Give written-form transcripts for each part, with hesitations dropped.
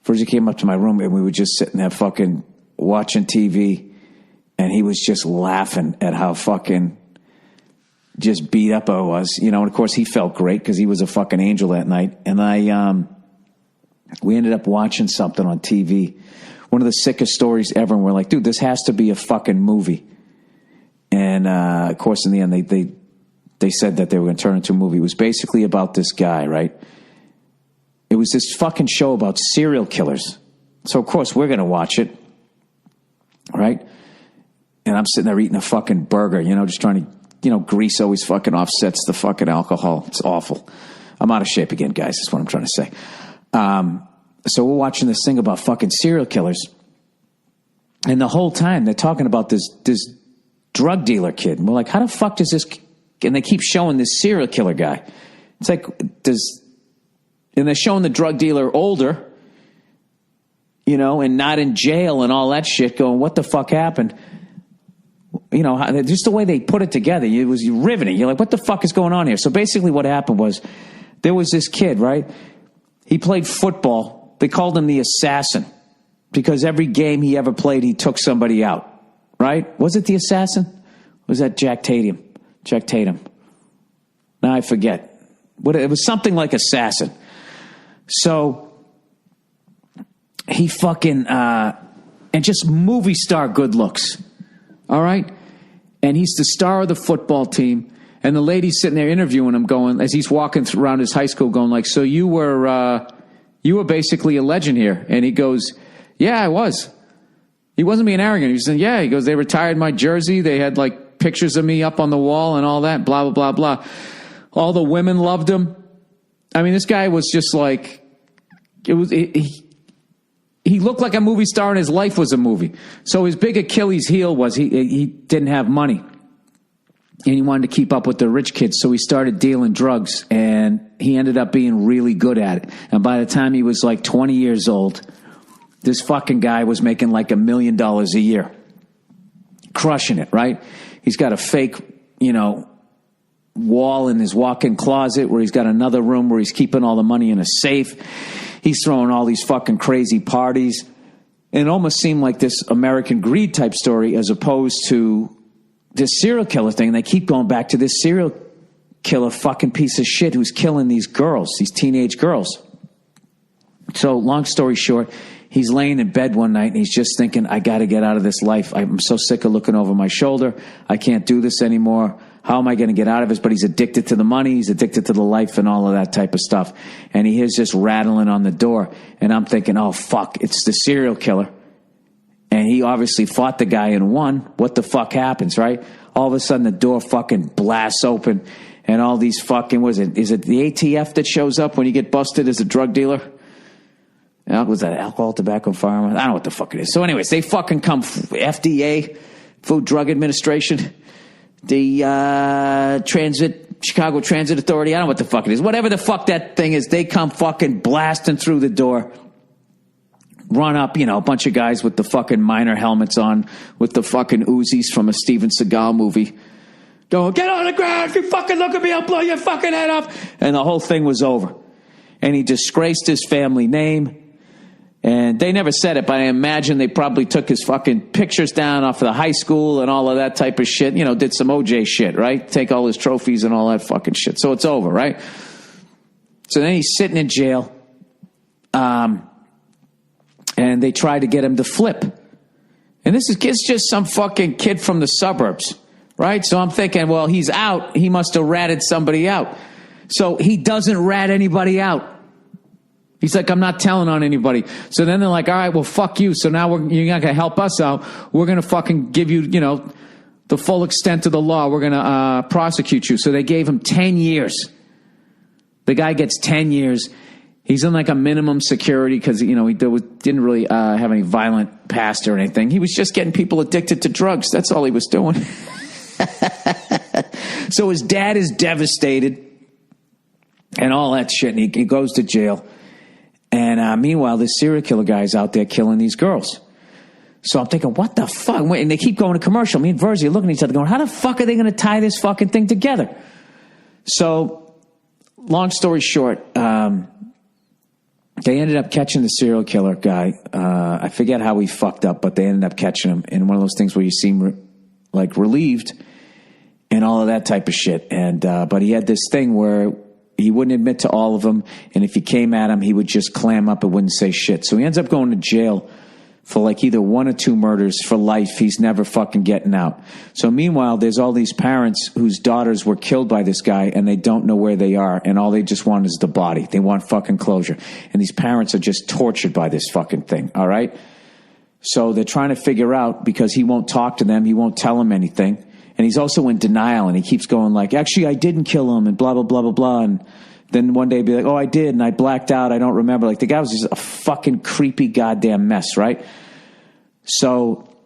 Virgie came up to my room, and we were just sitting there fucking watching TV, and he was just laughing at how fucking just beat up I was, you know. And of course, he felt great because he was a fucking angel that night. And we ended up watching something on TV, one of the sickest stories ever. And we're like, dude, this has to be a fucking movie. And of course, in the end, they said that they were going to turn it into a movie. It was basically about this guy, right? It was this fucking show about serial killers. So, of course, we're going to watch it, right? And I'm sitting there eating a fucking burger, you know, just trying to, you know, grease always fucking offsets the fucking alcohol. It's awful. I'm out of shape again, guys. That's what I'm trying to say. So we're watching this thing about fucking serial killers. And the whole time they're talking about this drug dealer kid. And we're like, how the fuck does this... And they keep showing this serial killer guy. It's like, and they're showing the drug dealer older, you know, and not in jail and all that shit, going, what the fuck happened? You know, just the way they put it together, it was riveting. You're like, what the fuck is going on here? So basically what happened was, there was this kid, right? He played football. They called him the assassin because every game he ever played, he took somebody out, right? Was it the assassin? Was that Jack Tatum? Now I forget. It was something like assassin. So he fucking, and just movie star good looks. All right? And he's the star of the football team. And the lady's sitting there interviewing him, going, as he's walking around his high school, going like, so you were basically a legend here. And he goes, yeah, I was. He wasn't being arrogant. He said, yeah. He goes, they retired my jersey. They had like pictures of me up on the wall and all that, blah, blah, blah, blah. All the women loved him. I mean, this guy was just like, he looked like a movie star and his life was a movie. So his big Achilles heel was he didn't have money. And he wanted to keep up with the rich kids. So he started dealing drugs, and he ended up being really good at it. And by the time he was like 20 years old, this fucking guy was making like $1 million a year. Crushing it, right? He's got a fake, you know, wall in his walk-in closet where he's got another room where he's keeping all the money in a safe. He's throwing all these fucking crazy parties. And it almost seemed like this American Greed type story as opposed to this serial killer thing. And they keep going back to this serial killer fucking piece of shit who's killing these girls, these teenage girls. So long story short, he's laying in bed one night and he's just thinking, I got to get out of this life. I'm so sick of looking over my shoulder. I can't do this anymore. How am I going to get out of this? But he's addicted to the money. He's addicted to the life and all of that type of stuff. And he hears this rattling on the door. And I'm thinking, oh, fuck, it's the serial killer. And he obviously fought the guy and won. What the fuck happens, right? All of a sudden the door fucking blasts open. And all these fucking, is it the ATF that shows up when you get busted as a drug dealer? Was that alcohol, tobacco, firearm? I don't know what the fuck it is. So anyways, they fucking come, FDA, Food Drug Administration, the Chicago Transit Authority, I don't know what the fuck it is. Whatever the fuck that thing is, they come fucking blasting through the door. Run up, you know, a bunch of guys with the fucking miner helmets on, with the fucking Uzis from a Steven Seagal movie. Go, get on the ground, if you fucking look at me, I'll blow your fucking head off. And the whole thing was over. And he disgraced his family name. And they never said it, but I imagine they probably took his fucking pictures down off of the high school and all of that type of shit. You know, did some OJ shit, right? Take all his trophies and all that fucking shit. So it's over, right? So then he's sitting in jail. And they try to get him to flip. And this is just some fucking kid from the suburbs, right? So I'm thinking, well, he's out. He must have ratted somebody out. So he doesn't rat anybody out. He's like, I'm not telling on anybody. So then they're like, all right, well, fuck you. So now you're not going to help us out. We're going to fucking give you, you know, the full extent of the law. We're going to prosecute you. So they gave him 10 years. The guy gets 10 years. He's in like a minimum security because, you know, he didn't really have any violent past or anything. He was just getting people addicted to drugs. That's all he was doing. So his dad is devastated and all that shit. And he goes to jail. And meanwhile, this serial killer guy is out there killing these girls. So I'm thinking, what the fuck? And they keep going to commercial. Me and Verzi are looking at each other going, how the fuck are they going to tie this fucking thing together? So long story short, they ended up catching the serial killer guy. I forget how he fucked up, but they ended up catching him in one of those things where you seem like relieved and all of that type of shit. And but he had this thing where he wouldn't admit to all of them, and if you came at him, he would just clam up and wouldn't say shit. So he ends up going to jail for like either 1 or 2 murders for life. He's never fucking getting out. So meanwhile, there's all these parents whose daughters were killed by this guy, and they don't know where they are, and all they just want is the body. They want fucking closure. And these parents are just tortured by this fucking thing, all right? So they're trying to figure out, because he won't talk to them, he won't tell them anything. And he's also in denial, and he keeps going like, actually, I didn't kill him, and blah, blah, blah, blah, blah. And then one day he'd be like, oh, I did, and I blacked out, I don't remember. Like, the guy was just a fucking creepy goddamn mess, right? So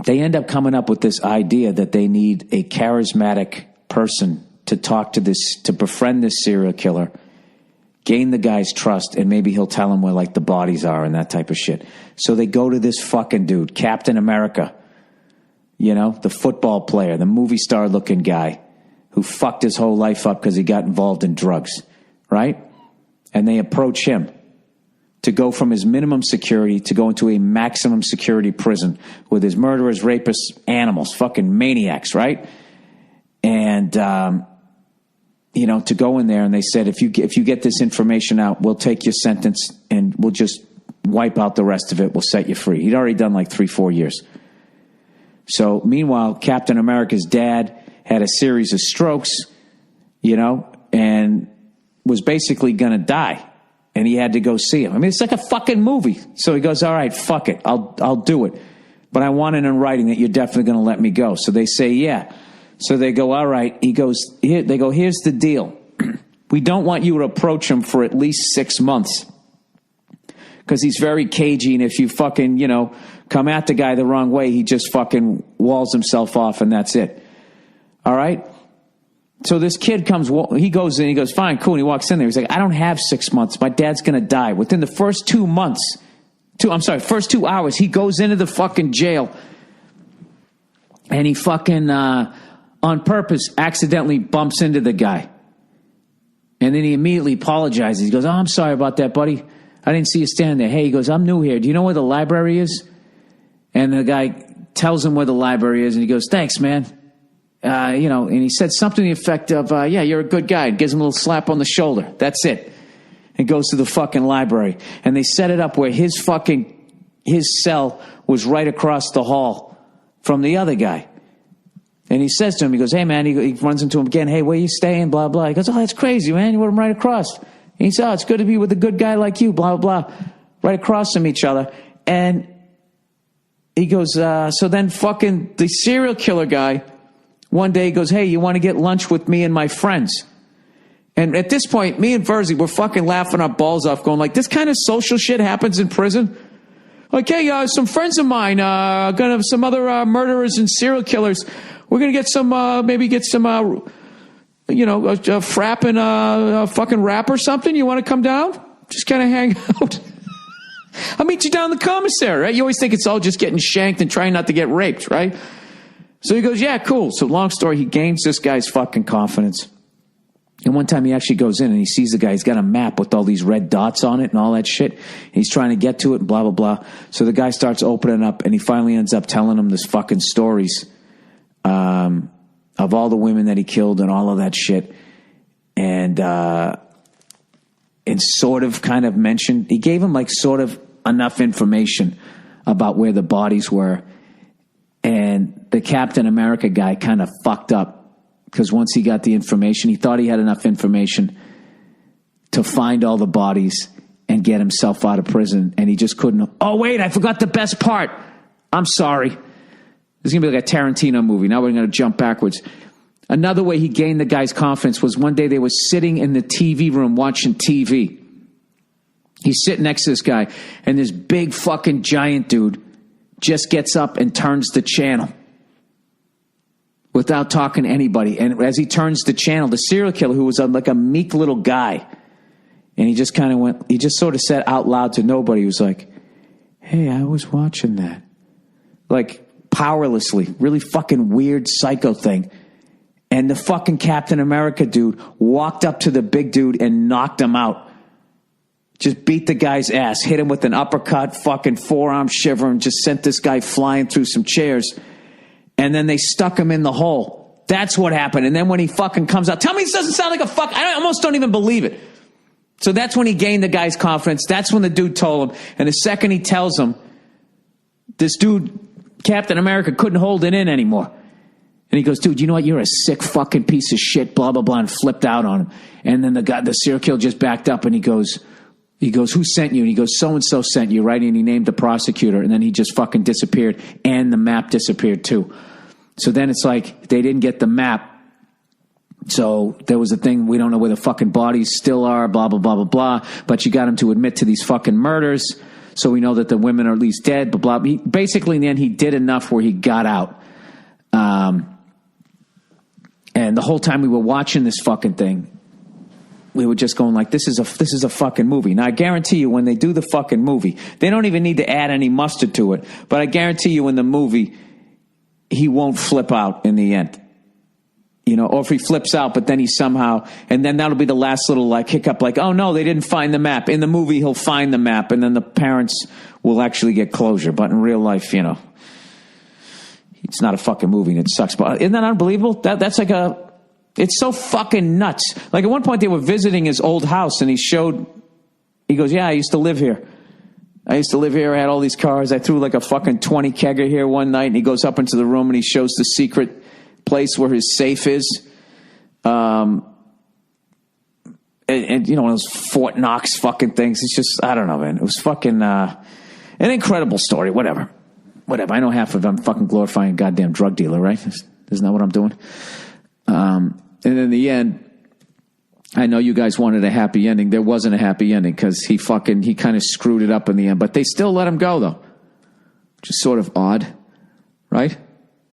they end up coming up with this idea that they need a charismatic person to talk to this, to befriend this serial killer, gain the guy's trust, and maybe he'll tell him where, like, the bodies are and that type of shit. So they go to this fucking dude, Captain America. You know, the football player, the movie star looking guy who fucked his whole life up because he got involved in drugs, right? And they approach him to go from his minimum security to go into a maximum security prison with his murderers, rapists, animals, fucking maniacs, right? And, you know, to go in there, and they said, if you get this information out, we'll take your sentence and we'll just wipe out the rest of it. We'll set you free. He'd already done like 3-4 years. So meanwhile, Captain America's dad had a series of strokes, you know, and was basically going to die. And he had to go see him. I mean, it's like a fucking movie. So he goes, all right, fuck it. I'll do it. But I want it in writing that you're definitely going to let me go. So they say, yeah. So they go, all right. He goes, here. They go, here's the deal. We don't want you to approach him for at least 6 months. Because he's very cagey, and if you fucking, you know, come at the guy the wrong way, he just fucking walls himself off, and that's it. All right? So this kid comes, he goes in, he goes, fine, cool, and he walks in there. He's like, I don't have 6 months. My dad's going to die. Within the first 2 months, first 2 hours, he goes into the fucking jail, and he fucking, on purpose, accidentally bumps into the guy. And then he immediately apologizes. He goes, oh, I'm sorry about that, buddy. I didn't see you standing there. Hey, he goes, I'm new here. Do you know where the library is? And the guy tells him where the library is, and he goes, thanks, man. You know, and he said something to the effect of, yeah, you're a good guy. Gives him a little slap on the shoulder. That's it. And goes to the fucking library. And they set it up where his cell was right across the hall from the other guy. And he says to him, he goes, hey, man, he runs into him again. Hey, where you staying? Blah, blah. He goes, oh, that's crazy, man. You were right across. And he said, oh, it's good to be with a good guy like you, blah, blah, blah. Right across from each other. And he goes, so then fucking the serial killer guy, one day he goes, hey, you want to get lunch with me and my friends? And at this point, me and Verzi were fucking laughing our balls off, going like, this kind of social shit happens in prison? Like, hey, some friends of mine, gonna have some other murderers and serial killers. We're gonna get some, maybe get some, you know, a frap and a fucking rap or something. You want to come down? Just kind of hang out. I'll meet you down in the commissary, right? You always think it's all just getting shanked and trying not to get raped, right? So he goes, yeah, cool. So long story, he gains this guy's fucking confidence. And one time he actually goes in and he sees the guy. He's got a map with all these red dots on it and all that shit. And he's trying to get to it and blah, blah, blah. So the guy starts opening up and he finally ends up telling him this fucking stories of all the women that he killed and all of that shit. And sort of kind of mentioned, he gave him like sort of enough information about where the bodies were. And the Captain America guy kind of fucked up. Because once he got the information, he thought he had enough information to find all the bodies and get himself out of prison. And he just couldn't. Oh, wait, I forgot the best part. I'm sorry. This is going to be like a Tarantino movie. Now we're going to jump backwards. Another way he gained the guy's confidence was one day they were sitting in the TV room watching TV. He's sitting next to this guy, and this big fucking giant dude just gets up and turns the channel without talking to anybody. And as he turns the channel, the serial killer, who was like a meek little guy, and he just kind of went, he just sort of said out loud to nobody, he was like, hey, I was watching that. Like, powerlessly, really fucking weird psycho thing. And the fucking Captain America dude walked up to the big dude and knocked him out. just beat the guy's ass, hit him with an uppercut, fucking forearm shiver, and just sent this guy flying through some chairs. And then they stuck him in the hole. That's what happened. And then when he fucking comes out, tell me this doesn't sound like a fuck. I almost don't even believe it. So that's when he gained the guy's confidence. That's when the dude told him. And the second he tells him, this dude, Captain America, couldn't hold it in anymore. And he goes, dude, you know what? You're a sick fucking piece of shit, blah, blah, blah, and flipped out on him. And then the serial killer just backed up and he goes, who sent you? And he goes, so-and-so sent you, right? And he named the prosecutor. And then he just fucking disappeared. And the map disappeared too. So then it's like they didn't get the map. So there was a thing, we don't know where the fucking bodies still are, blah, blah, blah, blah, blah. But you got him to admit to these fucking murders. So we know that the women are at least dead, blah, blah. Basically, in the end, he did enough where he got out. And the whole time we were watching this fucking thing, we were just going like, this is a fucking movie. Now, I guarantee you when they do the fucking movie, they don't even need to add any mustard to it. But I guarantee you in the movie, he won't flip out in the end. You know, or if he flips out, but then he somehow, and then that'll be the last little like hiccup, like, oh no, they didn't find the map. In the movie, he'll find the map, and then the parents will actually get closure. But in real life, you know, it's not a fucking movie and it sucks. But isn't that unbelievable? That's like it's so fucking nuts. Like at one point they were visiting his old house and he goes, yeah, I used to live here. I had all these cars. I threw like a fucking 20 kegger here one night, and he goes up into the room and he shows the secret place where his safe is. And you know, one of those Fort Knox fucking things. It's just, I don't know, man. It was fucking, an incredible story. Whatever. I know half of them fucking glorifying a goddamn drug dealer, right? Isn't that what I'm doing? And in the end, I know you guys wanted a happy ending. There wasn't a happy ending because he kind of screwed it up in the end. But they still let him go, though. Which is sort of odd, right?